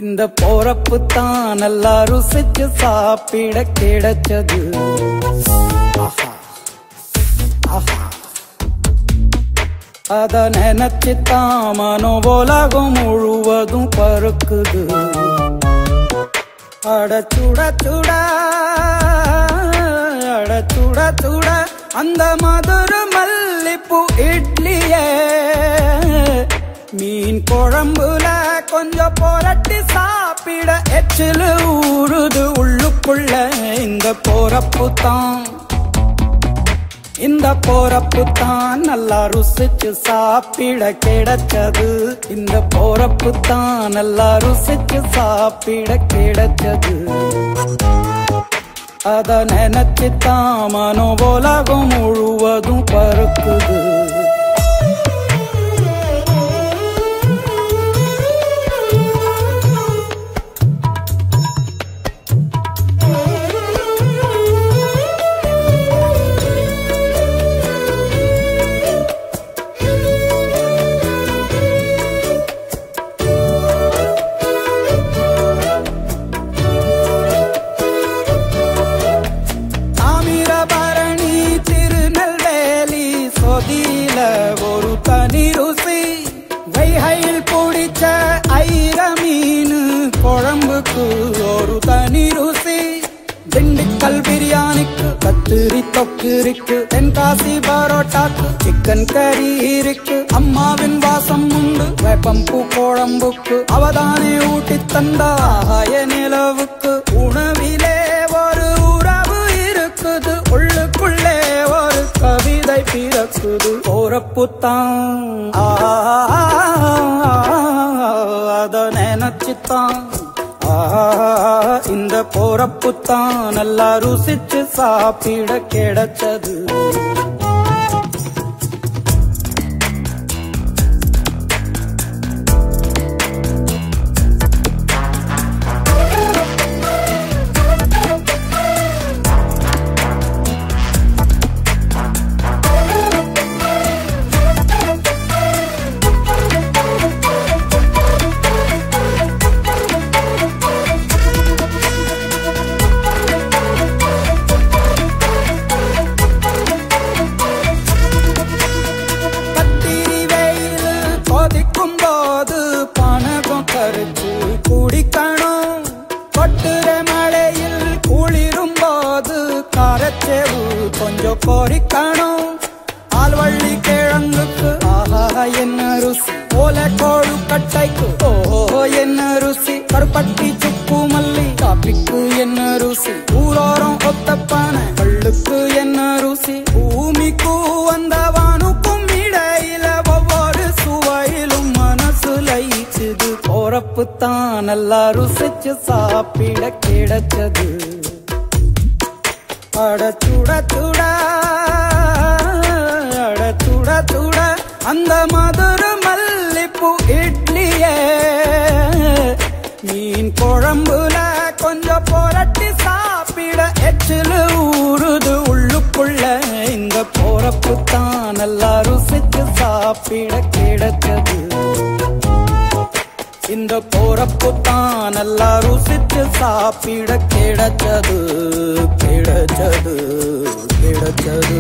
இந்த போறப்பு தான் நல்லா ருசிச்சு சாப்பிட கிடைச்சது. அத நினைச்சுத்தான் மனோ உலகம் முழுவதும் பருக்குது. அட சுட சுட அட சுட சுட அந்த மதுர மல்லிப்பூ இட்லியே மீன் குழம்புல கொஞ்சம் புரட்டி சாப்பிட எச்சிலு ஊறுது உள்ளுக்குள்ள. இந்த போறப்பு தான் இந்த போறப்பு தான் நல்லா ருசிச்சு சாப்பிட கிடைச்சது. இந்த போறப்பு தான் நல்லா ருசிச்சு சாப்பிட கிடைச்சது. அத நினைச்சுத்தான் மனோ உலகம் முழுவதும் பருக்குது. ஒரு தனி ருசி வைகையில் பிடிச்ச ஐர மீன் குழம்புக்கு ஒரு தனி ருசி. திண்டுக்கல் பிரியாணிக்கு கத்திரி தொக்கு இருக்கு. தென்காசி பரோட்டாக்கு சிக்கன் கறி இருக்கு. அம்மாவின் வாசம் உண்டு வேப்பம்பூ குழம்புக்கு. அவதானே ஊட்டி தந்தாய நிலவுக்கு. உணவிலே ஒரு உறவு இருக்குது. உள்ளுக்குள்ளே ஒரு கவிதை பிறக்குது. போறப்பு தான் அத நினைச்சுத்தான் இந்த போறப்பு தான் நல்லா ருசிச்சு சாப்பிட கிடைச்சது. குடிக்கணும் கொட்டுற மழையில் குளிரும் போது காரச்சேவு கொஞ்சம் பொறிக்கணும். ஆழ்வள்ளி கிழங்குக்கு ஆஹா என்ன ருசி. ஓலை கோழு கட்டைக்கு ஓஹோ என்ன ருசி. கருப்பட்டி சுக்கு மல்லி காப்பிக்கு என்ன ருசி. ஊரோரம் ஒத்தப்பான கள்ளுக்கு என்ன ருசி. பூமிக்கு வந்தவானுக்கும் இடையில ஒவ்வொரு சுவையிலும் மனசு லயிச்சுது. போறப்பு தான் நல்லா ருசிச்சு சாப்பிட கிடைச்சது. அட சுட சுட அட சுட சுட அந்த மதுர மல்லிப்பூ இட்லியே மீன் குழம்புல கொஞ்சம் புரட்டி சாப்பிட எச்சிலு ஊறுது உள்ளுக்குள்ள. இந்த போறப்பு தான் நல்லா ருசிச்சு சாப்பிட கிடைச்சது. இந்த போறப்பு தான் நல்லா ருசிச்சு சாப்பிட கிடைச்சது கிடைச்சது கிடைச்சது.